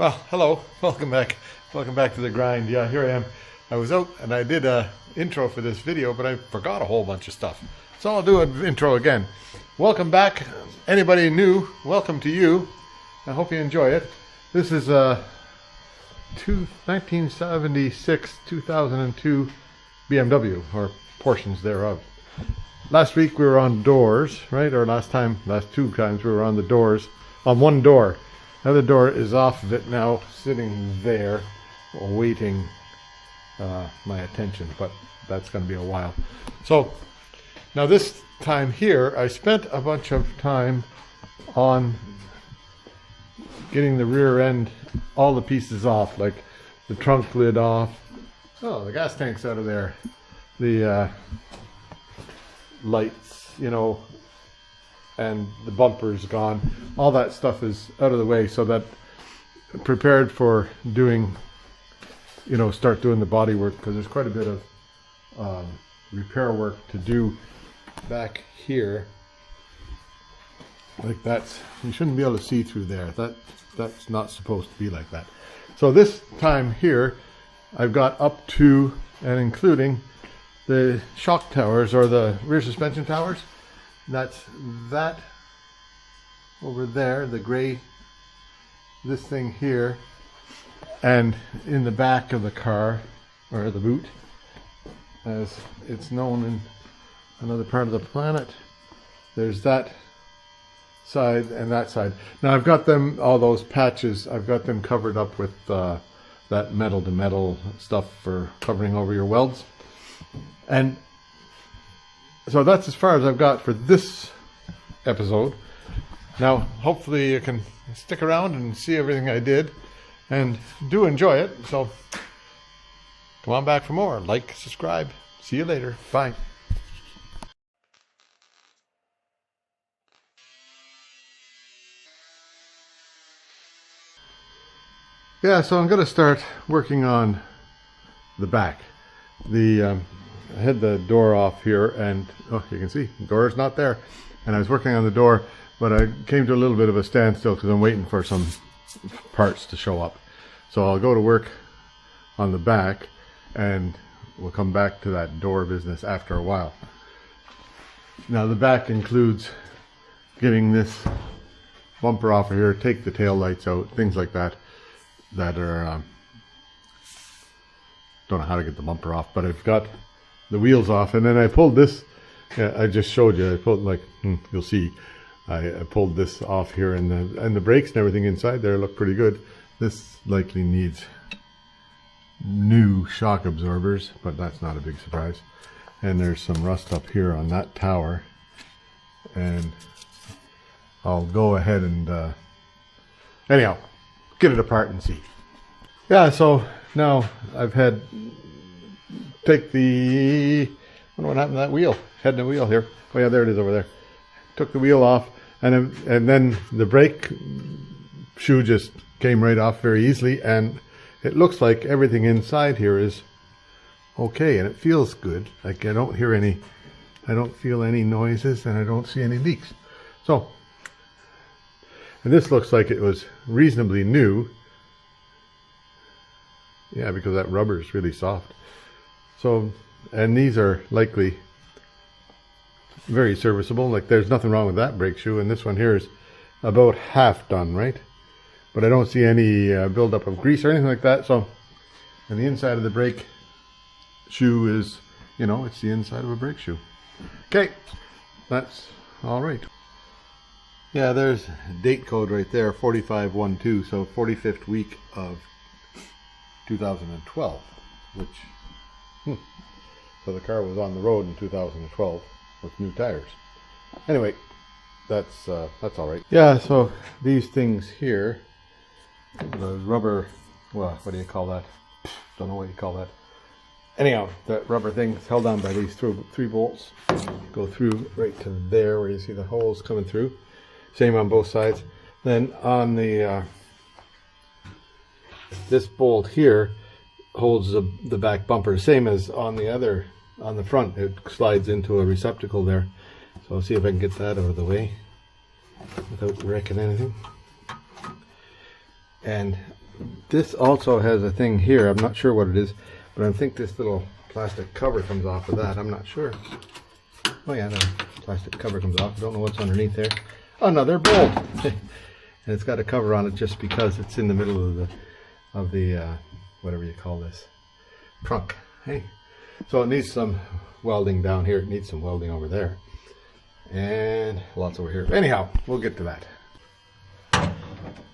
Well, hello, welcome back to the grind. Yeah, here I am. I was out and I did a intro for this video, but I forgot a whole bunch of stuff. So I'll do an intro again. Welcome back. Anybody new, welcome to you. I hope you enjoy it. This is a 1976 2002 BMW, or portions thereof. Last week we were on doors, right? Or last two times we were on the doors, on one door. The other door is off of it now, sitting there, waiting my attention, but that's going to be a while. So, now this time here, I spent a bunch of time on getting the rear end, all the pieces off, like the trunk lid off. Oh, the gas tank's out of there. The lights, you know, and the bumper's gone. All that stuff is out of the way, so that prepared for doing, you know, start doing the body work, because there's quite a bit of repair work to do back here. Like that's, you shouldn't be able to see through there. That's not supposed to be like that. So this time here, I've got up to and including the shock towers, or the rear suspension towers. That's that over there, the gray, this thing here, and in the back of the car, or the boot, as it's known in another part of the planet, there's that side and that side. Now I've got them, all those patches, I've got them covered up with that metal to metal stuff for covering over your welds. And so that's as far as I've got for this episode. Now, hopefully you can stick around and see everything I did, and do enjoy it. So come on back for more. Like, subscribe. See you later. Bye. Yeah, so I'm going to start working on the back. I had the door off here, and oh, you can see the door is not there, and I was working on the door, but I came to a little bit of a standstill because I'm waiting for some parts to show up. So I'll go to work on the back, and we'll come back to that door business after a while. Now the back includes getting this bumper off of here, take the tail lights out, things like that are don't know how to get the bumper off, but I've got the wheels off, and then I pulled this. I just showed you. I pulled, like you'll see, I pulled this off here, and the brakes and everything inside there look pretty good. This likely needs new shock absorbers, but that's not a big surprise. And there's some rust up here on that tower, and I'll go ahead and anyhow get it apart and see. Yeah, so now I've had take the, I wonder what happened to that wheel, head and the wheel here. Oh yeah, there it is over there. Took the wheel off, and then the brake shoe just came right off very easily, and it looks like everything inside here is okay, and it feels good. Like I don't feel any noises, and I don't see any leaks. So, and this looks like it was reasonably new. Yeah, because that rubber is really soft. So, and these are likely very serviceable. Like there's nothing wrong with that brake shoe, and this one here is about half done, right? But I don't see any buildup of grease or anything like that. So, and the inside of the brake shoe is, you know, it's the inside of a brake shoe. Okay, that's all right. Yeah, there's a date code right there, 4512, so 45th week of 2012, which, so the car was on the road in 2012 with new tires. Anyway, that's all right. Yeah, so these things here, the rubber, well, what do you call that? Don't know what you call that. Anyhow, that rubber thing is held on by these three bolts. Go through right to there where you see the holes coming through. Same on both sides. Then on the this bolt here holds the back bumper, same as on the front. It slides into a receptacle there. So I'll see if I can get that out of the way without wrecking anything. And this also has a thing here. I'm not sure what it is, but I think this little plastic cover comes off of that. I'm not sure. Oh yeah, the plastic cover comes off. I don't know what's underneath there. Another bolt. And it's got a cover on it just because it's in the middle of the whatever you call this, trunk. Hey, so it needs some welding down here. It needs some welding over there, and lots over here. Anyhow, we'll get to that.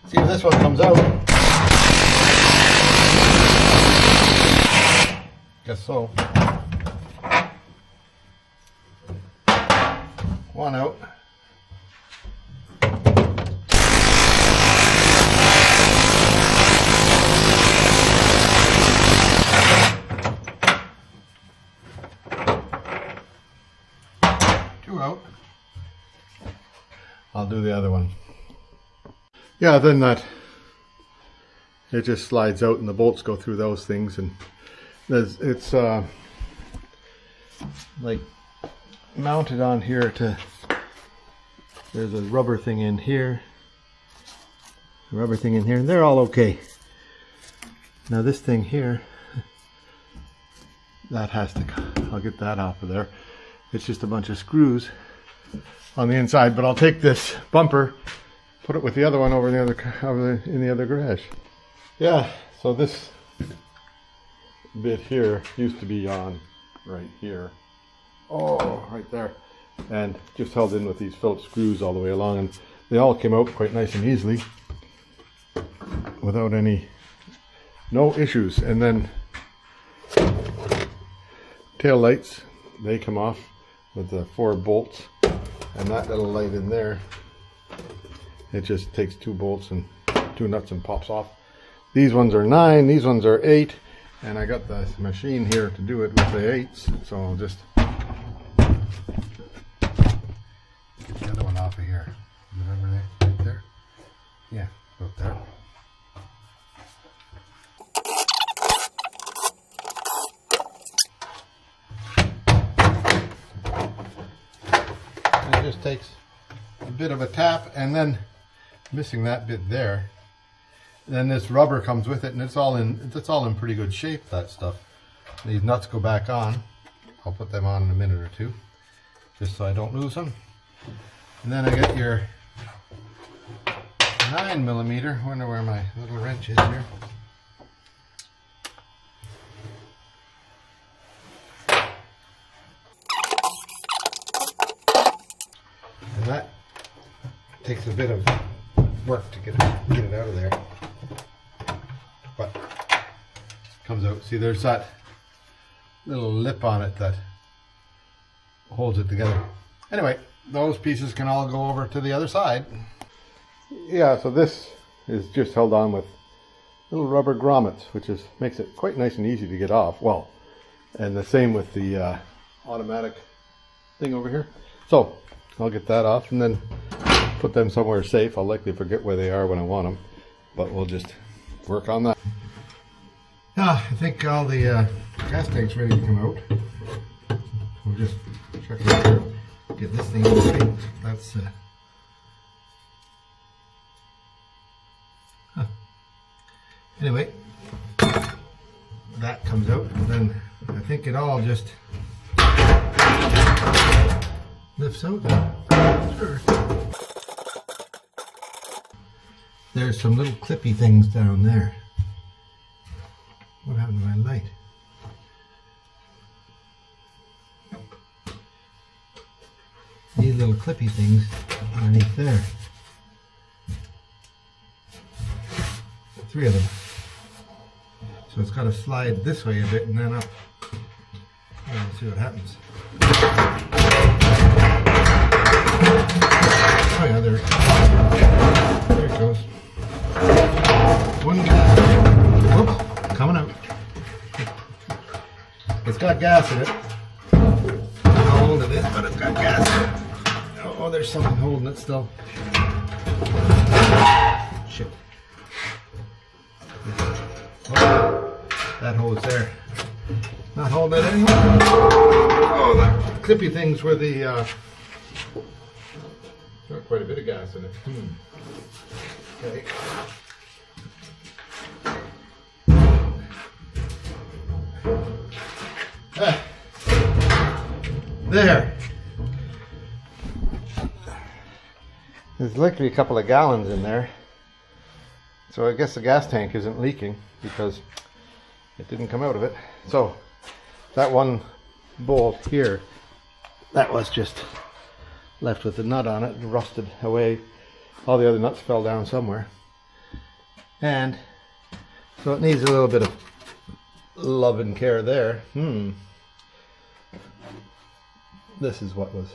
See if this one comes out. Guess so. One out. Two out. I'll do the other one. Yeah, then that it just slides out and the bolts go through those things, and it's like mounted on here to, there's a rubber thing in here, and they're all okay. Now this thing here, that has to, I'll get that off of there. It's just a bunch of screws on the inside, but I'll take this bumper, put it with the other one over in the other garage. Yeah, so this bit here used to be on right here. Oh, right there. And just held in with these Phillips screws all the way along, and they all came out quite nice and easily without no issues. And then tail lights, they come off with the 4 bolts, and that little light in there, it just takes 2 bolts and 2 nuts and pops off. These ones are 9, these ones are 8, and I got the machine here to do it with the 8s, so I'll just get the other one off of here. Is it over there? Right there? Yeah, about there. And it just takes a bit of a tap, and then missing that bit there, then this rubber comes with it, and it's all in pretty good shape, that stuff. These nuts go back on. I'll put them on in a minute or two, just so I don't lose them. And then I get your 9mm. I wonder where my little wrench is here. And that takes a bit of work to get it out of there, but it comes out. See, there's that little lip on it that holds it together. Anyway, those pieces can all go over to the other side. Yeah, so this is just held on with little rubber grommets, which makes it quite nice and easy to get off. Well, and the same with the automatic thing over here. So I'll get that off and then put them somewhere safe. I'll likely forget where they are when I want them, but we'll just work on that. I think all the gas tank's ready to come out. We'll just check it out here. Get this thing straight. That's anyway, that comes out, and then I think it all just lifts out now. Sure. There's some little clippy things down there. What happened to my light? These little clippy things underneath there. 3 of them. So it's got to slide this way a bit and then up. Let's see what happens. Oh yeah, there it goes. One gas. Whoops, coming out. It's got gas in it. I don't know how old it is, but it's got gas in it. Oh, there's something holding it still. Shit. Oh, that hose there. Not holding it anymore. Oh, the clippy things were the got quite a bit of gas in it. Okay. There. There's likely a couple of gallons in there. So I guess the gas tank isn't leaking because it didn't come out of it. So that one bolt here, that was just left with the nut on it, rusted away. All the other nuts fell down somewhere. And so it needs a little bit of love and care there. This is what was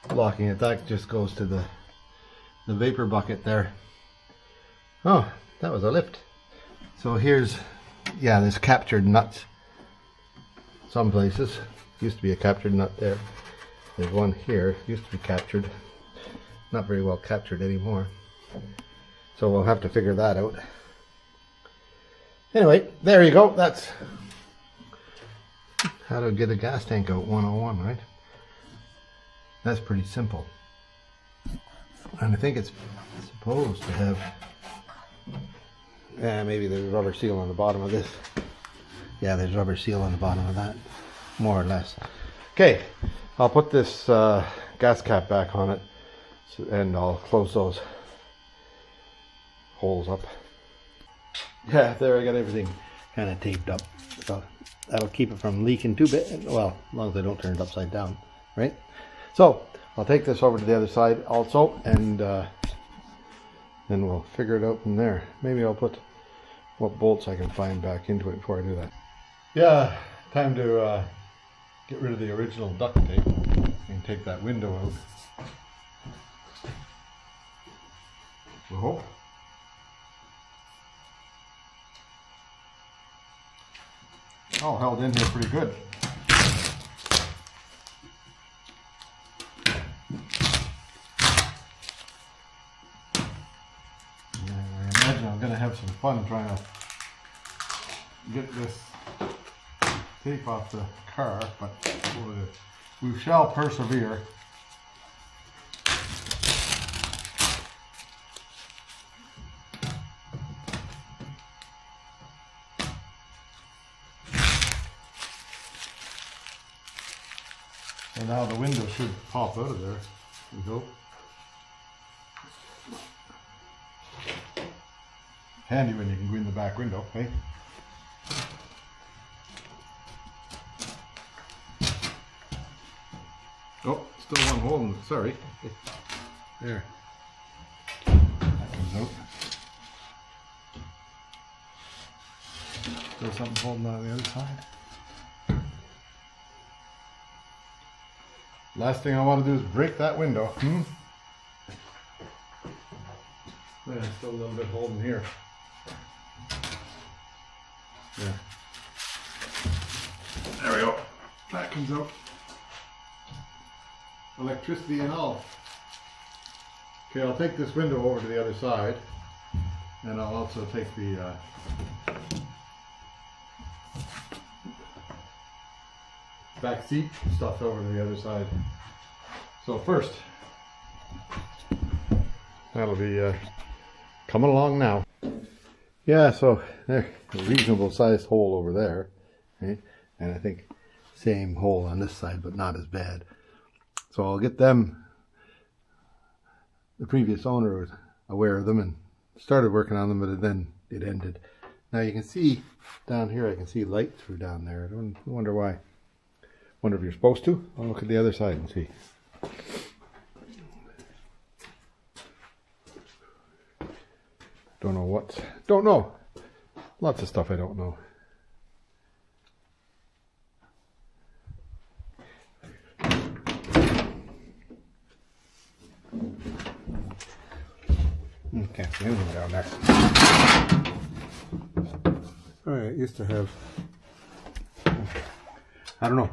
blocking it. That just goes to the vapor bucket there. Oh, that was a lift. So here's, yeah, there's captured nuts. Some places used to be a captured nut there. There's one here, used to be captured. Not very well captured anymore. So we'll have to figure that out. Anyway, there you go. That's how to get a gas tank out 101, right? That's pretty simple. And I think it's supposed to have, maybe there's rubber seal on the bottom of this. Yeah, there's rubber seal on the bottom of that, more or less. Okay, I'll put this gas cap back on it, and I'll close those holes up. Yeah, there I got everything kind of taped up. So that'll keep it from leaking too bit. Well, as long as I don't turn it upside down, right? So I'll take this over to the other side also, and then we'll figure it out from there. Maybe I'll put what bolts I can find back into it before I do that. Yeah, time to get rid of the original duct tape and take that window out. Whoa. All held in here pretty good. I imagine I'm going to have some fun trying to get this tape off the car, but we shall persevere. So now the window should pop out of there, we hope. Handy when you can go in the back window, eh? Oh, still one hole in it, sorry. There. That comes out. Still something holding on the other side. Last thing I want to do is break that window. Yeah, still a little bit holding here. Yeah. There we go. That comes out. Electricity and all. Okay, I'll take this window over to the other side, and I'll also take the back seat stuff over to the other side. So first, that'll be coming along now. Yeah, so there, a reasonable sized hole over there, right? And I think same hole on this side, but not as bad. So I'll get them. The previous owner was aware of them and started working on them, but then it ended. Now you can see down here, I can see light through down there. I wonder why. Wonder if you're supposed to. I'll look at the other side and see. Don't know what. Don't know. Lots of stuff I don't know. Can't see anything down there. Alright, it used to have. I don't know.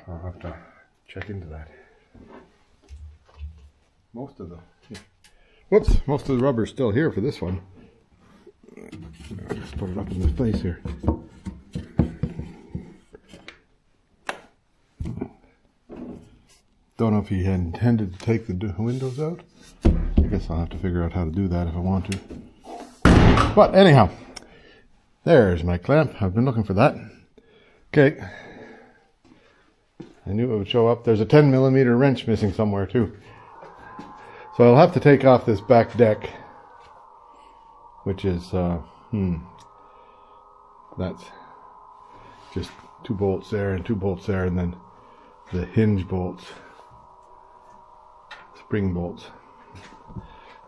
I'll have to check into that. Most of the rubber's still here for this one. I'll just put it up in this place here. Don't know if he had intended to take the windows out. I guess I'll have to figure out how to do that if I want to. But anyhow, there's my clamp. I've been looking for that. Okay. I knew it would show up. There's a 10mm wrench missing somewhere too. So I'll have to take off this back deck, which is, that's just 2 bolts there and 2 bolts there, and then the hinge bolts, spring bolts.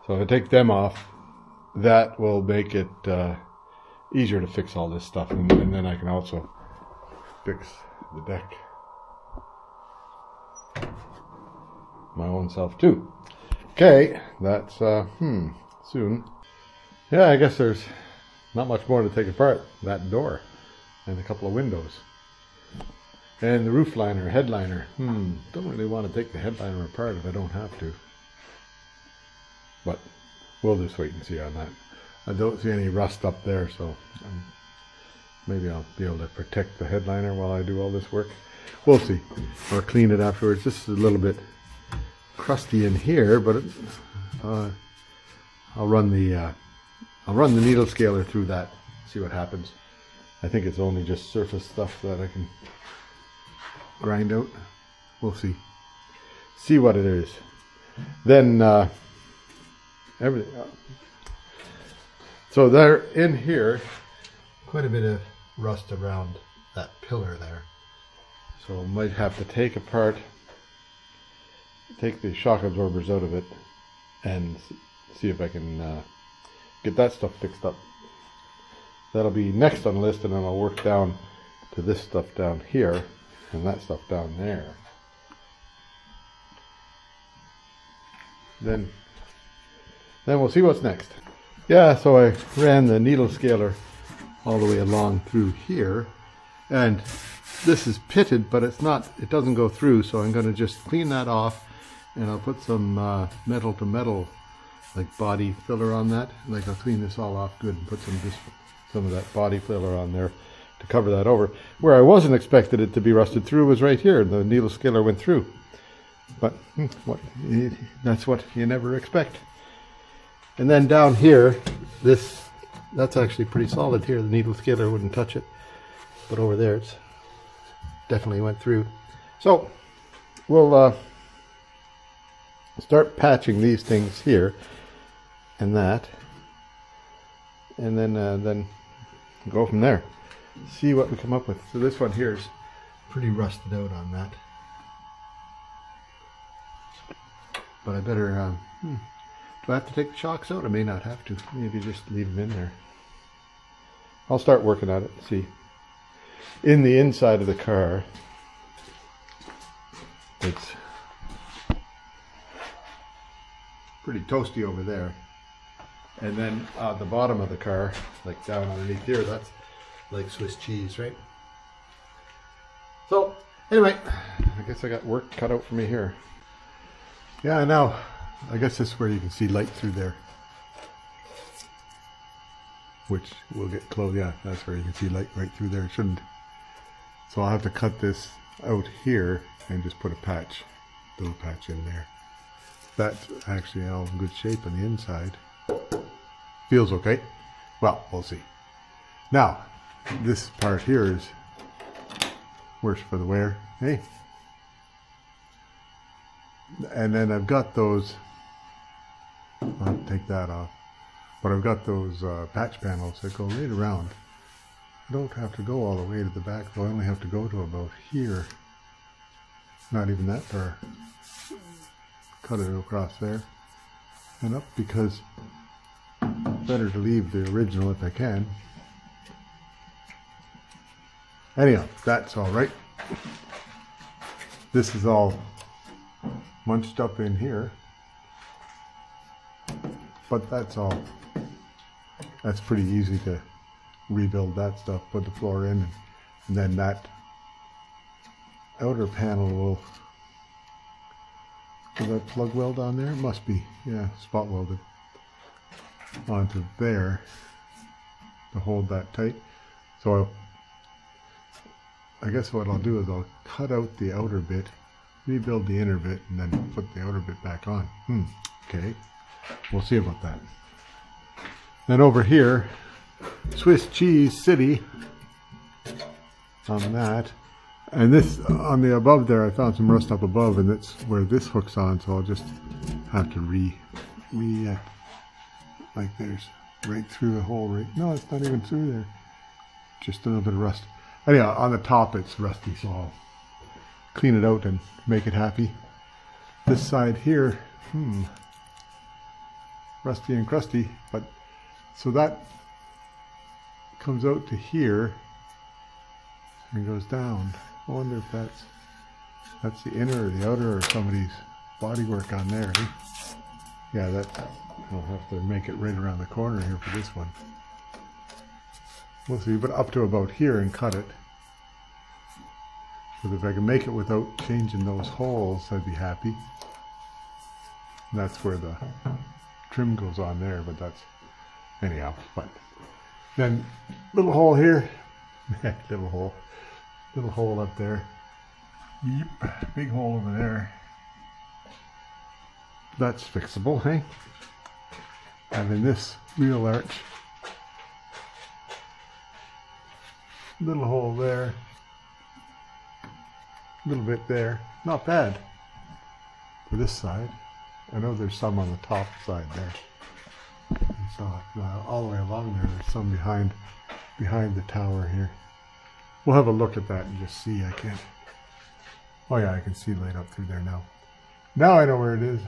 So if I take them off, that will make it easier to fix all this stuff, and then I can also fix the deck my own self too. Okay, that's soon. Yeah, I guess there's not much more to take apart. That door and a couple of windows and the roof liner, headliner. Don't really want to take the headliner apart if I don't have to, but we'll just wait and see on that. I don't see any rust up there, so maybe I'll be able to protect the headliner while I do all this work. We'll see, or clean it afterwards. This is a little bit crusty in here, but I'll run the needle scaler through that, see what happens. I think it's only just surface stuff that I can grind out. We'll see what it is. Then everything. So there in here, quite a bit of rust around that pillar there. So I might have to take the shock absorbers out of it and see if I can get that stuff fixed up. That'll be next on the list, and then I'll work down to this stuff down here and that stuff down there. Then we'll see what's next. Yeah, so I ran the needle scaler all the way along through here, and this is pitted, but it doesn't go through, so I'm going to just clean that off, and I'll put some metal to metal like body filler on that. Like, I'll clean this all off good and put some of that body filler on there to cover that over. Where I wasn't expected it to be rusted through was right here. The needle scaler went through, but that's what you never expect. And then down here, that's actually pretty solid here. The needle scaler wouldn't touch it, but over there it's definitely went through. So we'll start patching these things here and that, and then go from there. See what we come up with. So this one here is pretty rusted out on that, but I better do I have to take the shocks out? I may not have to. Maybe just leave them in there. I'll start working on it. See, in the inside of the car, it's pretty toasty over there, and then the bottom of the car, like down underneath here, that's like Swiss cheese, right? So anyway, I guess I got work cut out for me here. Yeah, now I guess this is where you can see light through there, which will get close. Yeah, that's where you can see light right through there. It shouldn't. So I'll have to cut this out here and just put a little patch in there. That's actually all in good shape on the inside. Feels okay. Well, we'll see. Now, this part here is worse for the wear. Hey. And then I've got those, I'll take that off, but I've got those patch panels that go right around. I don't have to go all the way to the back, though. I only have to go to about here. Not even that far. Cut it across there and up, because better to leave the original if I can. Anyhow, that's all right. This is all munched up in here, but that's pretty easy to rebuild that stuff, put the floor in, and then that outer panel will that plug weld on there? It must be, yeah, spot welded onto there to hold that tight. So I guess what I'll do is I'll cut out the outer bit, rebuild the inner bit, and then put the outer bit back on. Okay, we'll see about that. Then over here, Swiss cheese city on that. And this, on the above there, I found some rust up above, and that's where this hooks on, so I'll just have to like there's right through the hole, right? No, it's not even through there. Just a little bit of rust. Anyhow, on the top it's rusty, so I'll clean it out and make it happy. This side here, rusty and crusty, but so that comes out to here and goes down. I wonder if that's the inner or the outer or somebody's bodywork on there. Eh? Yeah, I'll have to make it right around the corner here for this one. We'll see, but up to about here and cut it. But if I can make it without changing those holes, I'd be happy. And that's where the trim goes on there, but that's, anyhow, but then little hole here, little hole up there, yep, big hole over there. That's fixable, hey? And then this wheel arch, little hole there, little bit there, not bad for this side. I know there's some on the top side there. And so all the way along there's some behind the tower here. We'll have a look at that and just see. I can't. Oh yeah, I can see light up through there now. Now I know where it is.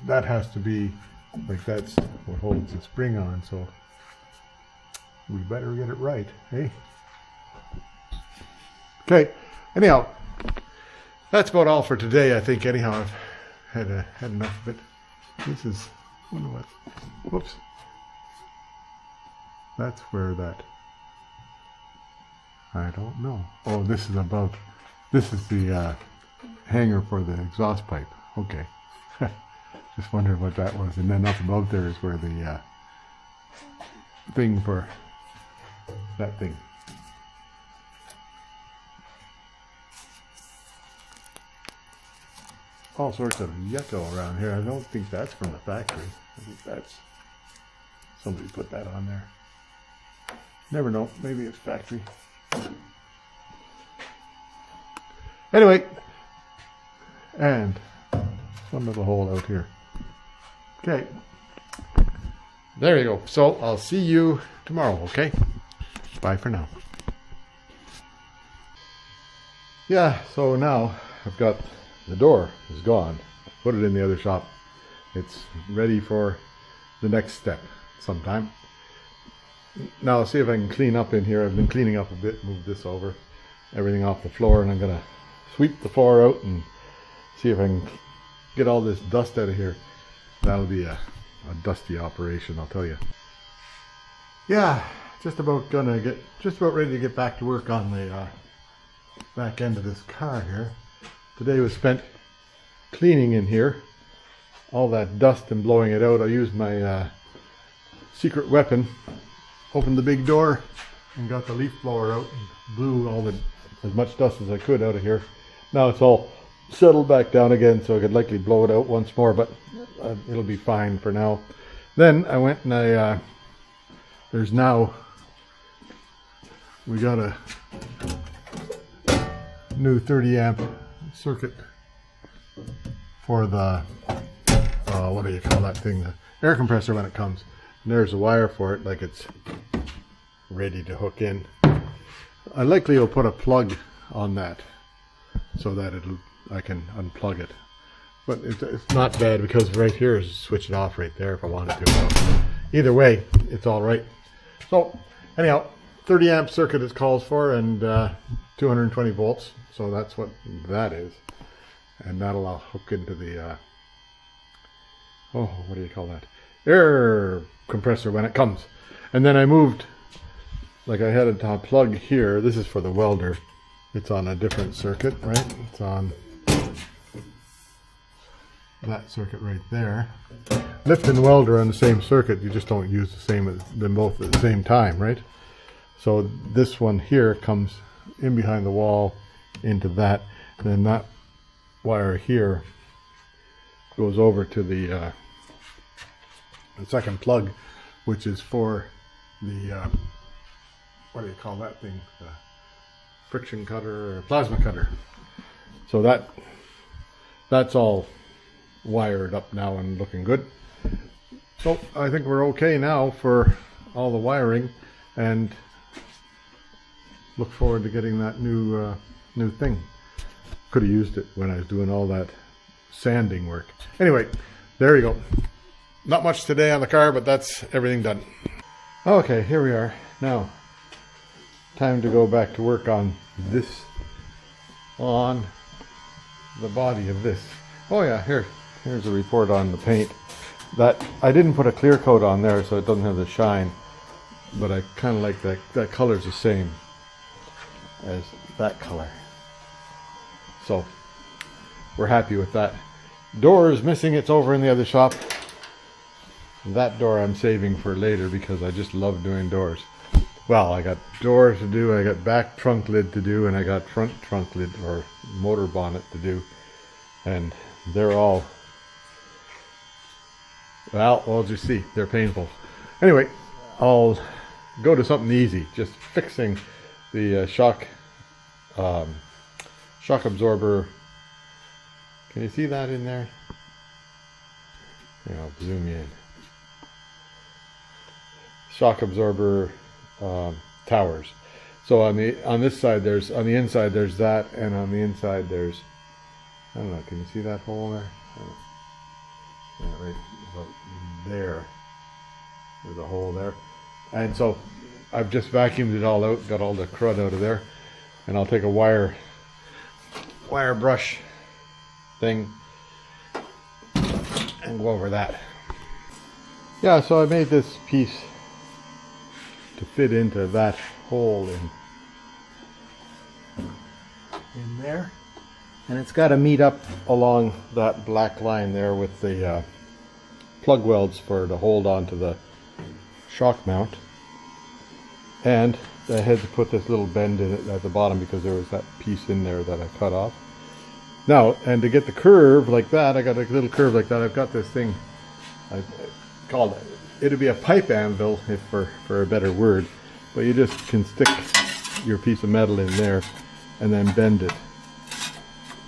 That has to be like that's what holds the spring on. So we better get it right, hey? Okay. Anyhow, that's about all for today. I think. Anyhow, I've had enough of it. This is, I wonder what, whoops. That's where that, I don't know. Oh, this is above, this is the hanger for the exhaust pipe. Okay. Just wondered what that was. And then up above there is where the thing for that thing. All sorts of yucco around here. I don't think that's from the factory. I think that's somebody put that on there. Never know. Maybe it's factory. Anyway, and one little hole out here. Okay. There you go. So I'll see you tomorrow, okay? Bye for now. Yeah, so now I've got the door is gone. Put it in the other shop. It's ready for the next step sometime. Now I'll see if I can clean up in here. I've been cleaning up a bit, move this over, everything off the floor, and I'm gonna sweep the floor out and see if I can get all this dust out of here. That'll be a dusty operation, I'll tell you. Yeah, just about ready to get back to work on the back end of this car here. Today was spent cleaning in here, all that dust and blowing it out. I used my secret weapon, opened the big door and got the leaf blower out and blew as much dust as I could out of here. Now it's all settled back down again, so I could likely blow it out once more, but it'll be fine for now. Then I went and we got a new 30 amp circuit for the what do you call that thing, the air compressor when it comes. And there's a wire for it, like it's ready to hook in. I likely will put a plug on that so that I can unplug it, but it's not bad because right here is switch it off right there if I wanted to. So either way, it's all right. So anyhow, 30 amp circuit it calls for, and 220 volts. So that's what that is. And that'll hook into the, what do you call that? Air compressor when it comes. And then I moved, like I had a plug here. This is for the welder. It's on a different circuit, right? It's on that circuit right there. Lift and welder on the same circuit. You just don't use them both at the same time, right? So this one here comes in behind the wall into that, and then that wire here goes over to the second plug, which is for the what do you call that thing, friction cutter or plasma cutter. So that's all wired up now and looking good. So I think we're okay now for all the wiring, and look forward to getting that new thing. Could have used it when I was doing all that sanding work. Anyway, there you go. Not much today on the car, but that's everything done. Okay, here we are. Now, time to go back to work on this, on the body of this. Oh yeah, here's a report on the paint. That I didn't put a clear coat on there, so it doesn't have the shine, but I kind of like that color's the same as that color. So we're happy with that. Door is missing, it's over in the other shop. That door I'm saving for later because I just love doing doors. Well, I got door to do, I got back trunk lid to do, and I got front trunk lid or motor bonnet to do. And they're all, well, we'll just see. They're painful. Anyway, I'll go to something easy. Just fixing the shock absorber. Can you see that in there? Here, I'll zoom in. Shock absorber towers. So on this side there's, on the inside there's that, and on the inside there's, I don't know, can you see that hole there? Yeah, right about there. There's a hole there. And so I've just vacuumed it all out, got all the crud out of there, and I'll take a wire brush thing and go over that. Yeah, so I made this piece to fit into that hole in there, and it's got to meet up along that black line there with the plug welds for to hold on to the shock mount. And I had to put this little bend in it at the bottom because there was that piece in there that I cut off. Now, and to get the curve like that, I got a little curve like that. I've got this thing, I called it, it'd be a pipe anvil if for a better word, but you just can stick your piece of metal in there and then bend it.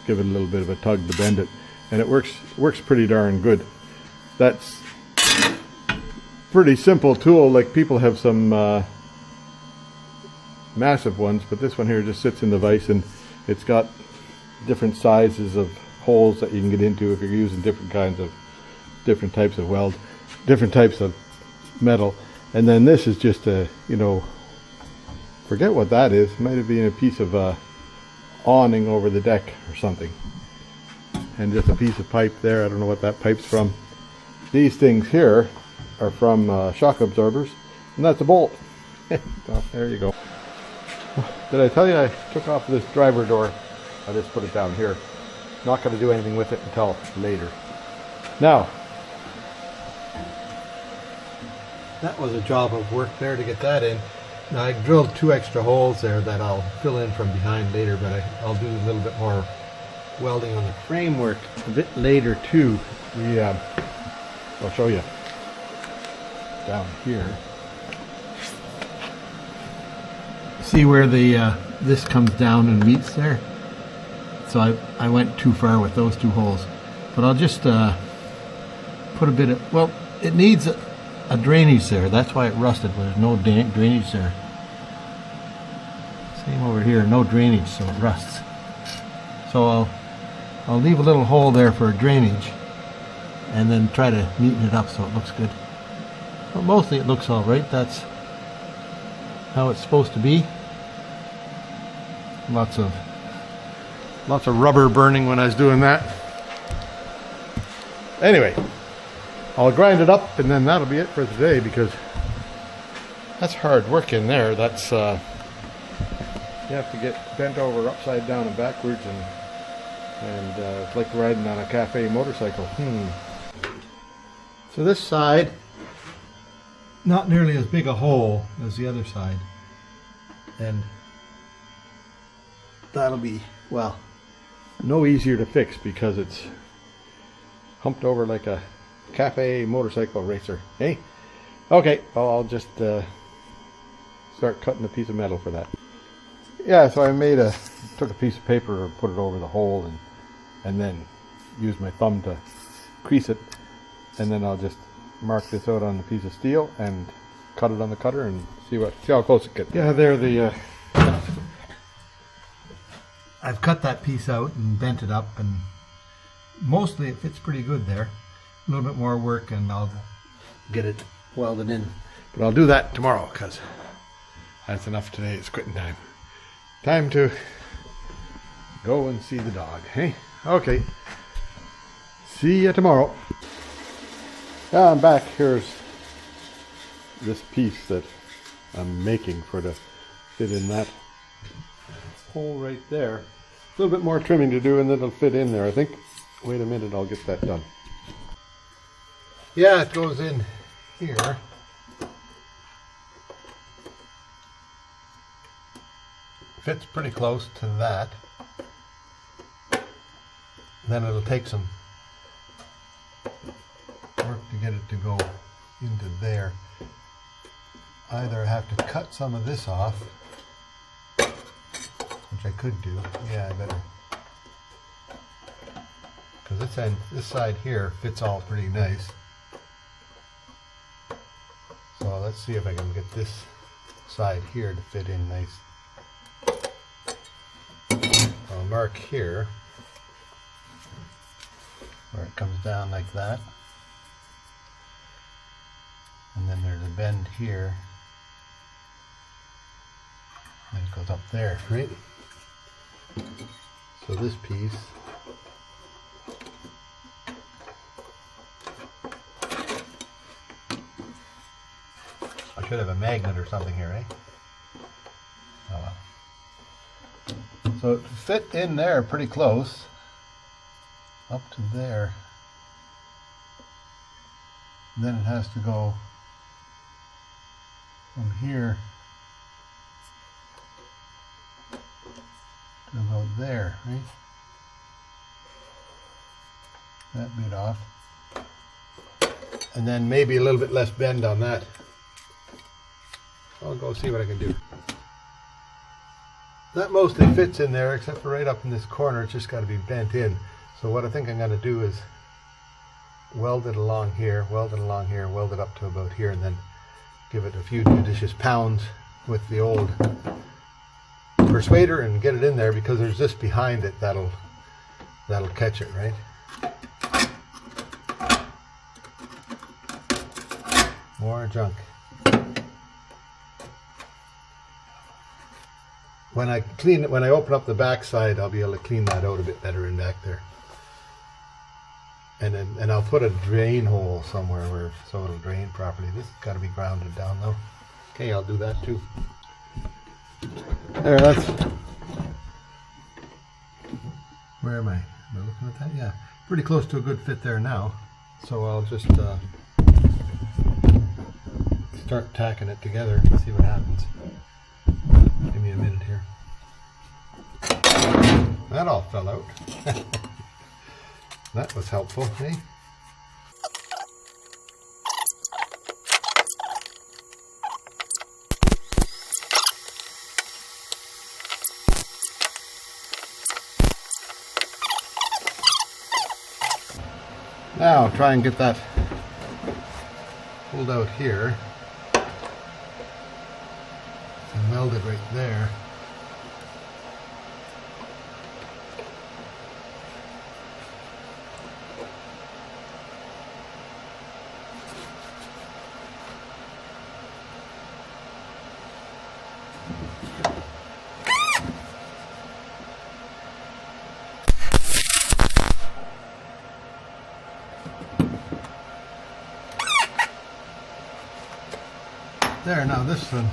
Give it a little bit of a tug to bend it, and it works pretty darn good. That's pretty simple tool. Like people have some massive ones, but this one here just sits in the vise, and it's got different sizes of holes that you can get into if you're using different types of weld, different types of metal. And then this is just a, you know, forget what that is. It might have been a piece of awning over the deck or something, and just a piece of pipe there. I don't know what that pipe's from. These things here are from shock absorbers, and that's a bolt. Oh, there you go. Did I tell you I took off this driver door? I just put it down here. Not going to do anything with it until later. Now, that was a job of work there to get that in. Now I drilled 2 extra holes there that I'll fill in from behind later, but I'll do a little bit more welding on the framework a bit later too. I'll show you down here. See where the this comes down and meets there? So I went too far with those 2 holes, but I'll just put a bit of, well, it needs a drainage there. That's why it rusted, but there's no drainage there. Same over here, no drainage, so it rusts. So I'll leave a little hole there for drainage, and then try to neaten it up so it looks good. But mostly it looks all right. That's how it's supposed to be. Lots of rubber burning when I was doing that. Anyway, I'll grind it up, and then that'll be it for today, because that's hard work in there. That's you have to get bent over upside down and backwards, and it's like riding on a cafe motorcycle. So this side, not nearly as big a hole as the other side, and that'll be, well, no easier to fix because it's humped over like a cafe motorcycle racer. Hey, okay, well, I'll just start cutting a piece of metal for that. Yeah, so I took a piece of paper and put it over the hole and then use my thumb to crease it, and then I'll just mark this out on a piece of steel and cut it on the cutter and see how close it gets. Yeah, there I've cut that piece out and bent it up, and mostly it fits pretty good there. A little bit more work and I'll get it welded in, but I'll do that tomorrow because that's enough today. It's quitting time. Time to go and see the dog, hey? Okay. See you tomorrow. Yeah, I'm back. Here's this piece that I'm making for to fit in that hole right there. A little bit more trimming to do and then it'll fit in there, I think. Wait a minute, I'll get that done. Yeah, it goes in here. Fits pretty close to that. Then it'll take some work to get it to go into there. Either I have to cut some of this off, which I could do. Yeah, I better. Because this side here fits all pretty nice. So let's see if I can get this side here to fit in nice. I'll mark here where it comes down like that. And then there's a bend here. And it goes up there, right? So this piece I should have a magnet or something here, eh? Oh. So it fit in there pretty close, up to there. Then it has to go from here to about there, right? That bit off. And then maybe a little bit less bend on that. I'll go see what I can do. That mostly fits in there except for right up in this corner. It's just got to be bent in. So what I think I'm going to do is weld it along here, weld it along here, weld it up to about here, and then give it a few judicious pounds with the old persuader and get it in there, because there's this behind it that'll catch it, right? More junk. When I clean it, when I open up the back side, I'll be able to clean that out a bit better in back there. And I'll put a drain hole somewhere so it'll drain properly. This has got to be grounded down though. Okay, I'll do that too. There, that's. Where am I? Am I looking at that? Yeah, pretty close to a good fit there now. So I'll just start tacking it together and see what happens. Give me a minute here. That all fell out. That was helpful, eh? Now try and get that pulled out here and meld it right there. There, now this one.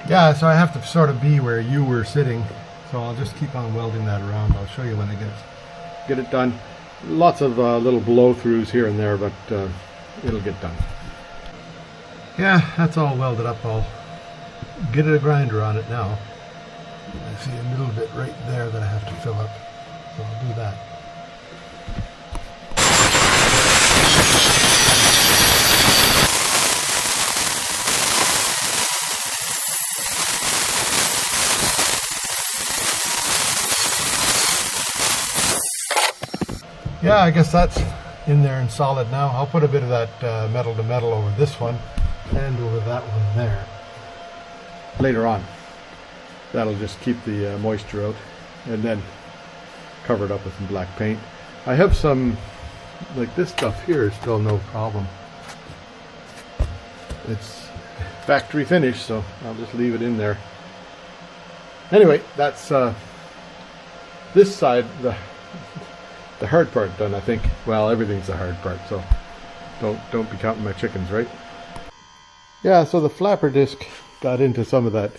Yeah, so I have to sort of be where you were sitting, so I'll just keep on welding that around. I'll show you when I get it done. Lots of little blow-throughs here and there, but it'll get done. Yeah, that's all welded up. I'll get a grinder on it now. I see a little bit right there that I have to fill up, so I'll do that. Yeah, I guess that's in there and solid now. I'll put a bit of that metal to metal over this one and over that one there. Later on. That'll just keep the moisture out, and then cover it up with some black paint. I have some, like this stuff here is still no problem. It's factory finish, so I'll just leave it in there. Anyway, that's this side, the hard part done, I think. Well, everything's the hard part, so don't be counting my chickens, right? Yeah, so the flapper disc got into some of that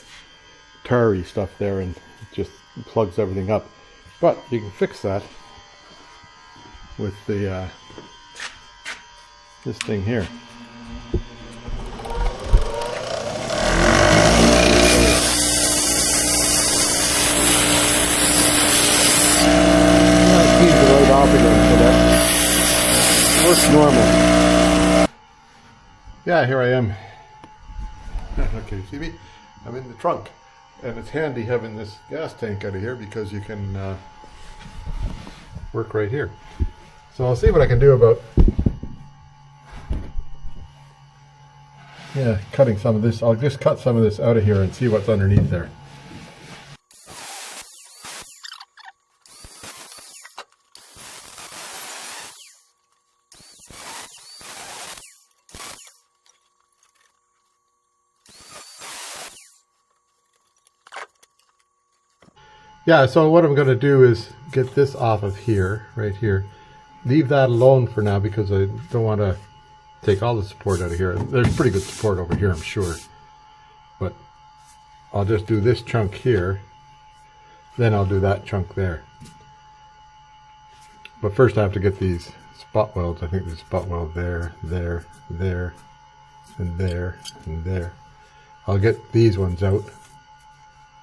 tarry stuff there and it just plugs everything up. But you can fix that with the this thing here. Works normal. Yeah, here I am. Okay, see me? I'm in the trunk, and it's handy having this gas tank out of here because you can work right here. So I'll see what I can do about cutting some of this. I'll just cut some of this out of here and see what's underneath there. Yeah, so what I'm going to do is get this off of here, right here. Leave that alone for now because I don't want to take all the support out of here. There's pretty good support over here, I'm sure. But I'll just do this chunk here. Then I'll do that chunk there. But first I have to get these spot welds. I think there's a spot weld there, there, there, and there, and there. I'll get these ones out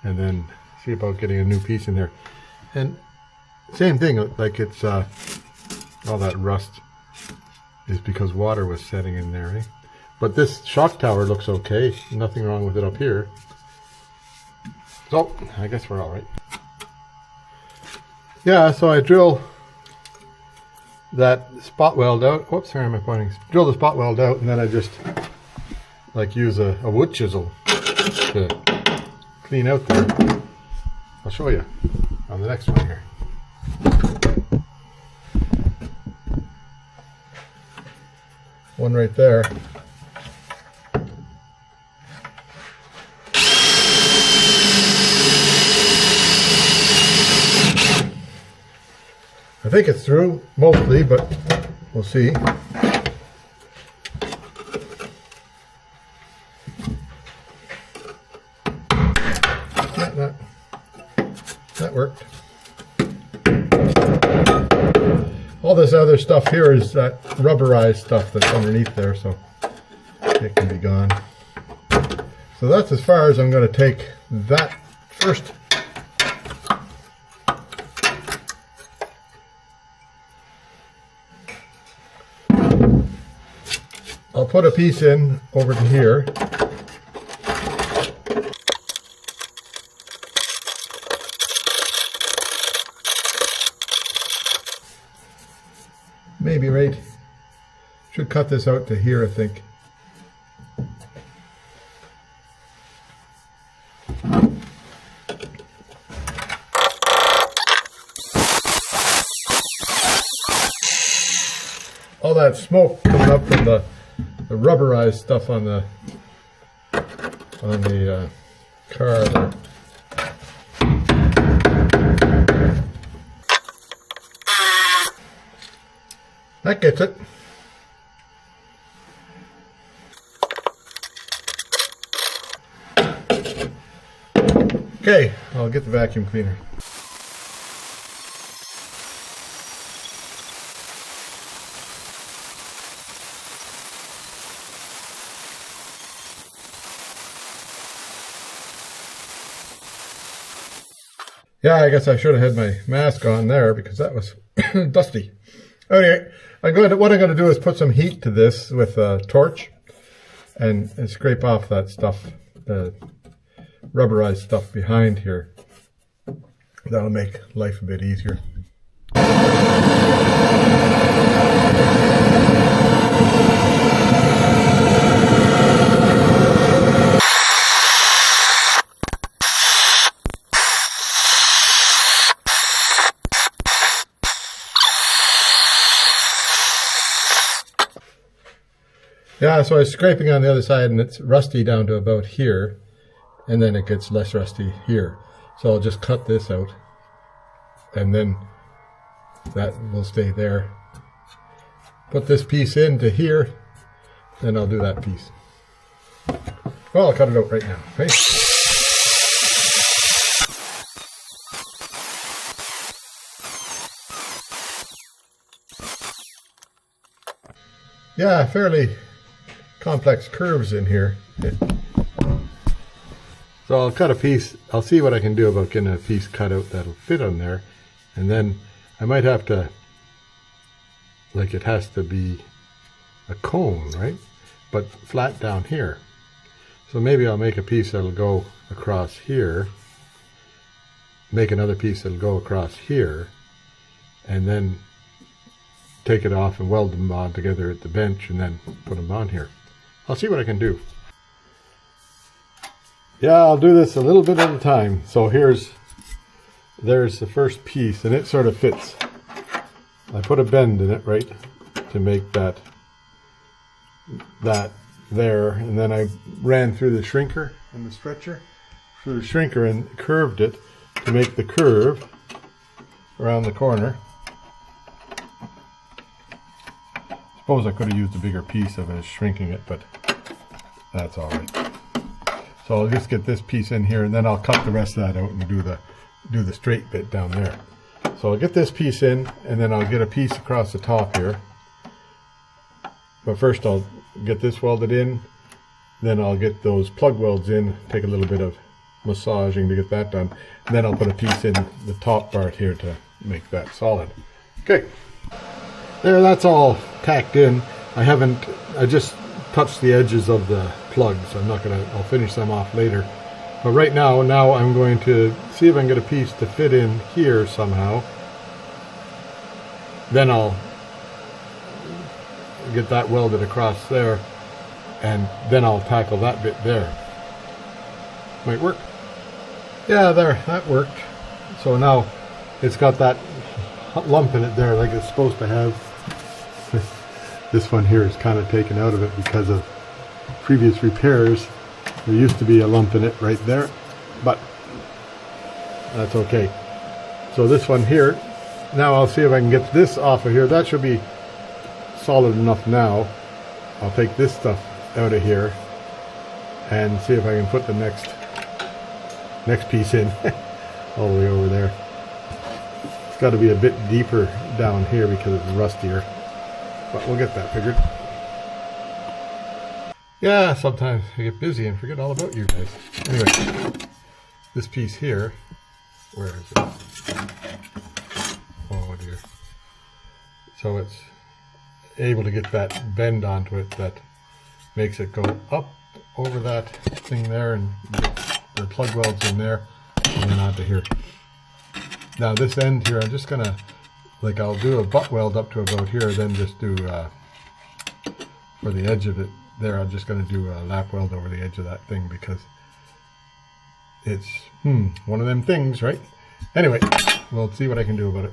and then see about getting a new piece in there. And same thing, like it's all that rust is because water was setting in there, eh? But this shock tower looks okay. Nothing wrong with it up here. So I guess we're all right. Yeah, so I drill that spot weld out. Whoops, where am I pointing? Drill the spot weld out, and then I just like use a wood chisel to clean out there. I'll show you on the next one here. One right there. I think it's through, mostly, but we'll see. Yeah, that worked. All this other stuff here is that rubberized stuff that's underneath there, so it can be gone. So that's as far as I'm going to take that first. I'll put a piece in over to here. Maybe right. Should cut this out to here, I think. All that smoke coming up from the rubberized stuff on the car there. That gets it. Okay, I'll get the vacuum cleaner. Yeah, I guess I should have had my mask on there because that was dusty. Anyway, what I'm going to do is put some heat to this with a torch and scrape off that stuff, the rubberized stuff behind here. That'll make life a bit easier. Yeah, so I was scraping on the other side and it's rusty down to about here, and then it gets less rusty here. So I'll just cut this out and then that will stay there. Put this piece into here, then I'll do that piece. Well, I'll cut it out right now, okay? Yeah, fairly complex curves in here. So I'll cut a piece. I'll see what I can do about getting a piece cut out that'll fit on there, and then I might have to, like, it has to be a cone, right? But flat down here. So maybe I'll make a piece that'll go across here, make another piece that'll go across here, and then take it off and weld them on together at the bench and then put them on here. I'll see what I can do. Yeah, I'll do this a little bit at a time. So there's the first piece, and it sort of fits. I put a bend in it, right, to make that there, and then I ran through the shrinker and the stretcher through the shrinker and curved it to make the curve around the corner. Suppose I could have used a bigger piece of it, shrinking it, but that's all right. So I'll just get this piece in here, and then I'll cut the rest of that out and do the straight bit down there. So I'll get this piece in, and then I'll get a piece across the top here. But first I'll get this welded in, then I'll get those plug welds in, take a little bit of massaging to get that done, and then I'll put a piece in the top part here to make that solid. Okay. There, that's all tacked in. I just touched the edges of the plugs. I'll finish them off later. But right now I'm going to see if I can get a piece to fit in here somehow. Then I'll get that welded across there, and then I'll tackle that bit there. Might work. Yeah, there, that worked. So now it's got that lump in it there like it's supposed to have. This one here is kind of taken out of it because of previous repairs. There used to be a lump in it right there, but that's okay. So this one here, now I'll see if I can get this off of here. That should be solid enough now. I'll take this stuff out of here and see if I can put the next piece in all the way over there. It's got to be a bit deeper down here because it's rustier. But we'll get that figured. Yeah, sometimes I get busy and forget all about you guys. Anyway, this piece here, where is it? Oh dear. So it's able to get that bend onto it that makes it go up over that thing there and get the plug welds in there and then onto here. Now this end here, I'm just gonna, like, I'll do a butt weld up to about here, then just do, for the edge of it there, I'm just going to do a lap weld over the edge of that thing because it's, one of them things, right? Anyway, we'll see what I can do about it.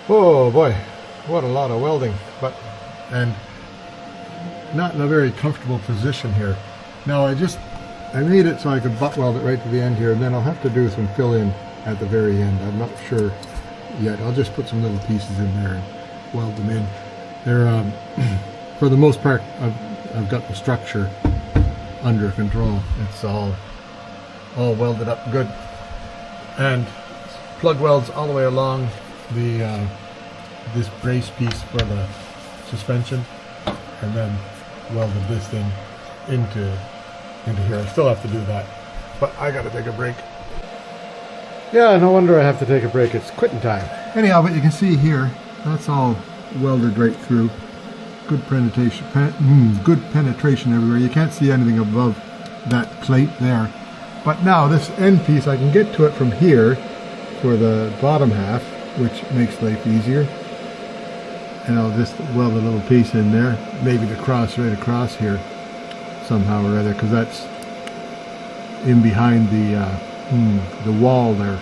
Oh boy, what a lot of welding, and not in a very comfortable position here. Now I made it so I could butt weld it right to the end here, and then I'll have to do some fill in at the very end. I'm not sure yet. I'll just put some little pieces in there and weld them in. They're for the most part I've got the structure under control. It's all welded up good. and plug welds all the way along the this brace piece for the suspension, and then welded this thing into here. I still have to do that, but I gotta take a break. Yeah, no wonder I have to take a break. It's quitting time. Anyhow, but you can see here, that's all welded right through. Good penetration, good penetration everywhere. You can't see anything above that plate there. But now this end piece, I can get to it from here for the bottom half, which makes life easier. And I'll just weld a little piece in there, maybe to cross right across here somehow or other, because that's in behind the wall there.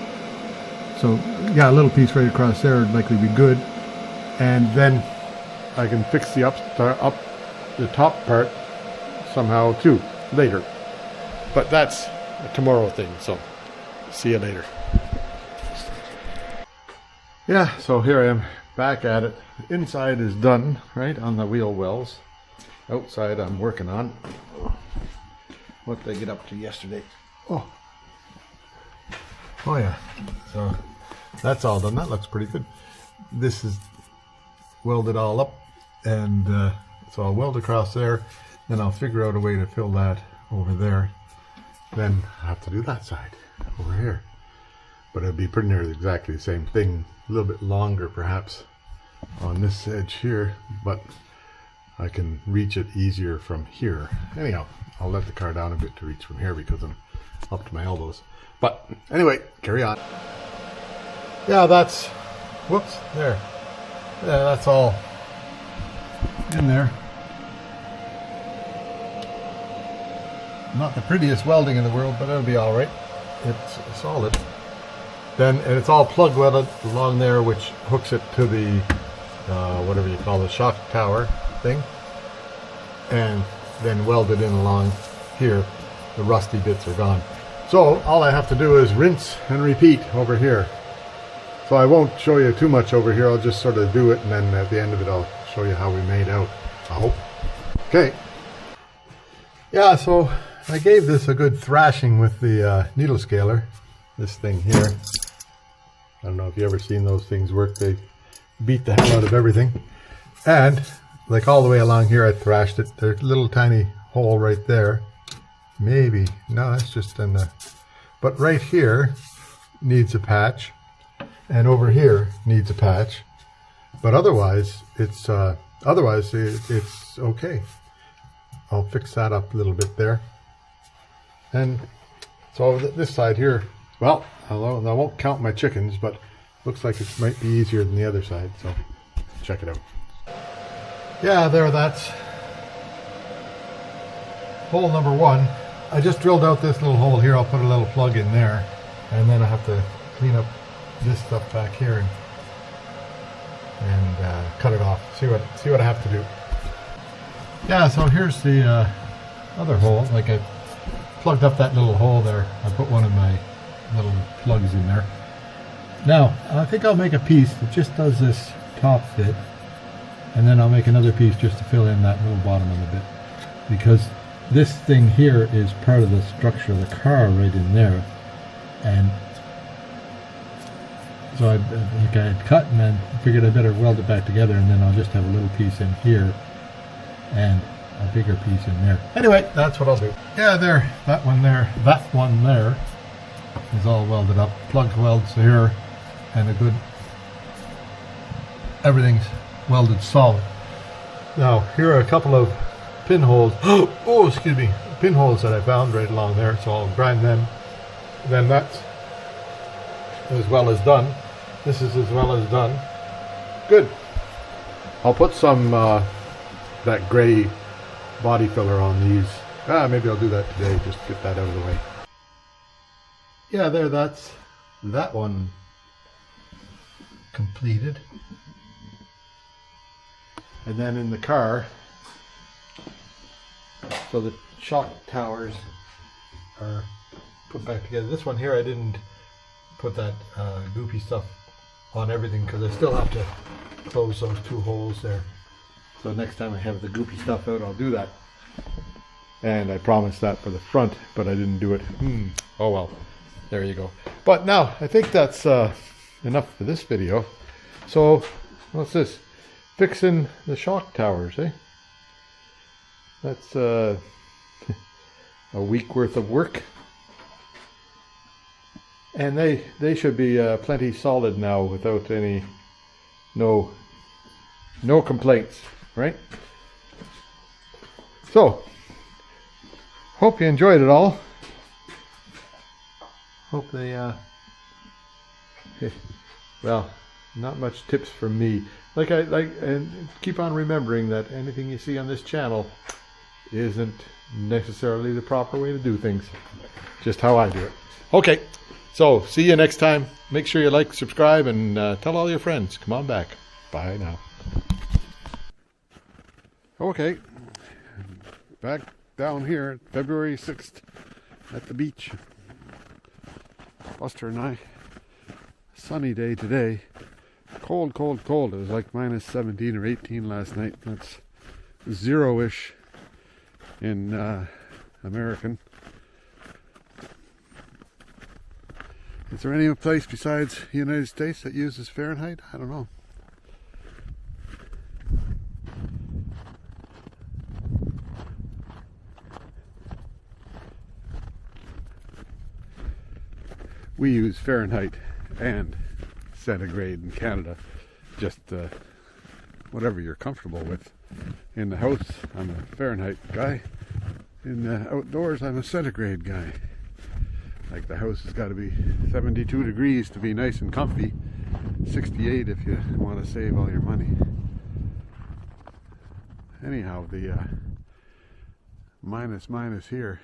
So yeah, a little piece right across there would likely be good. And then I can fix the the top part somehow too later. But that's a tomorrow thing, so see you later. Yeah, so here I am back at it. Inside is done, right, on the wheel wells. Outside I'm working on. What did I get up to yesterday? Oh yeah, so that's all done. That looks pretty good. This is welded all up, and so I'll weld across there, then I'll figure out a way to fill that over there. Then I have to do that side over here, but it'll be pretty near exactly the same thing, a little bit longer perhaps on this edge here, but I can reach it easier from here. Anyhow, I'll let the car down a bit to reach from here because I'm up to my elbows. But anyway, carry on. Yeah, that's, whoops, there. Yeah, that's all in there. Not the prettiest welding in the world, but it'll be all right. It's solid. Then, and it's all plug welded along there, which hooks it to the whatever you call the shock tower thing, and then welded in along here. The rusty bits are gone. So all I have to do is rinse and repeat over here. So I won't show you too much over here. I'll just sort of do it, and then at the end of it I'll show you how we made out, I hope. Okay. Yeah, so I gave this a good thrashing with the needle scaler. This thing here. I don't know if you've ever seen those things work. They beat the hell out of everything. And like all the way along here I thrashed it. There's a little tiny hole right there. Maybe. No, that's just in the... But right here needs a patch. And over here needs a patch. But otherwise it's it's okay. I'll fix that up a little bit there. And so this side here, well, I won't count my chickens, but looks like it might be easier than the other side, so check it out. Yeah, there, that's hole number one. I just drilled out this little hole here. I'll put a little plug in there, and then I have to clean up this stuff back here and cut it off. See what I have to do. Yeah, so here's the other hole. Like I plugged up that little hole there. I put one of my little plugs in there. Now I think I'll make a piece that just does this top bit, and then I'll make another piece just to fill in that little bottom of the bit, because this thing here is part of the structure of the car right in there. And so I think I had cut, and then figured I better weld it back together, and then I'll just have a little piece in here and a bigger piece in there. Anyway, that's what I'll do. Yeah, there, that one there is all welded up. Plug welds here, and a good, everything's welded solid. Now, here are a couple of pinholes. Oh, excuse me, pinholes that I found right along there, so I'll grind them. Then that's as well as done. This is as well as done. Good. I'll put some that gray body filler on these. Maybe I'll do that today, just get that out of the way. Yeah, there, that's that one completed. And then in the car, so the shock towers are put back together. This one here, I didn't put that goopy stuff on everything because I still have to close those two holes there. So next time I have the goopy stuff out, I'll do that. And I promised that for the front, but I didn't do it. Oh well. there you go. But now, I think that's enough for this video. So, what's this? Fixing the shock towers, eh? That's a week worth of work. And they should be plenty solid now without no complaints, right? So, hope you enjoyed it all. Hope they, well, not much tips from me. And keep on remembering that anything you see on this channel isn't necessarily the proper way to do things. Just how I do it. Okay, so see you next time. Make sure you like, subscribe, and tell all your friends. Come on back. Bye now. Okay, back down here, February 6th, at the beach. Buster and I, sunny day today. Cold, cold, cold. It was like minus 17 or 18 last night. That's zero-ish in American. Is there any place besides the United States that uses Fahrenheit? I don't know. We use Fahrenheit and centigrade in Canada. Just whatever you're comfortable with. In the house, I'm a Fahrenheit guy. In the outdoors, I'm a centigrade guy. Like the house has got to be 72 degrees to be nice and comfy. 68 if you want to save all your money. Anyhow, the minus here.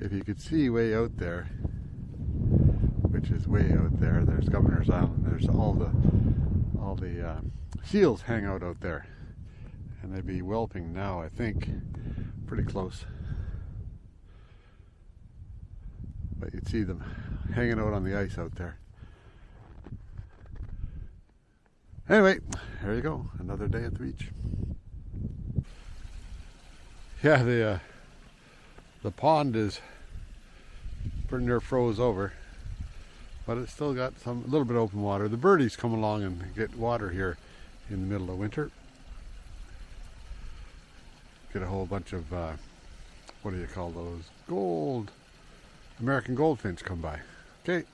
If you could see way out there, which is way out there, there's Governor's Island. There's all the seals hang out there, and they'd be whelping now, I think, pretty close. But you'd see them hanging out on the ice out there. Anyway, there you go, another day at the beach. Yeah, the pond is pretty near froze over, but it's still got a little bit of open water. The birdies come along and get water here in the middle of winter. Get a whole bunch of what do you call those? American goldfinch come by. Okay.